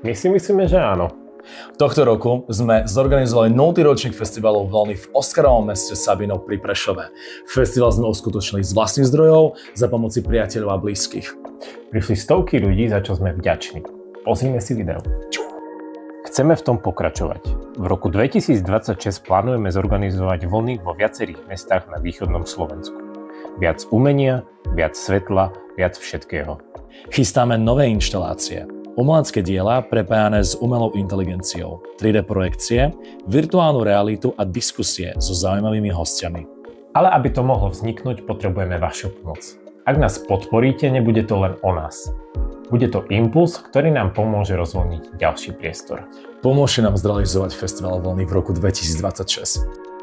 My si myslíme, že áno. Tohto roku sme zorganizovali 0. ročník festivalu Vlny v Oskarovom meste Sabinov pri Prešove. Festival sme uskutočnili z vlastných zdrojov za pomoci priateľov a blízkych. Prišli stovky ľudí, za čo sme vďační. Pozrime si video. Chceme v tom pokračovať. V roku 2026 plánujeme zorganizovať vlny vo viacerých mestách na východnom Slovensku. Viac umenia, viac svetla, viac všetkého. Chystáme nové inštalácie, umelecké diela prepájané s umelou inteligenciou, 3D projekcie, virtuálnu realitu a diskusie so zaujímavými hostiami. Ale aby to mohlo vzniknúť, potrebujeme vašu pomoc. Ak nás podporíte, nebude to len o nás. Bude to impuls, ktorý nám pomôže rozvoľniť ďalší priestor. Pomôžte nám zrealizovať Festival Vlny v roku 2026.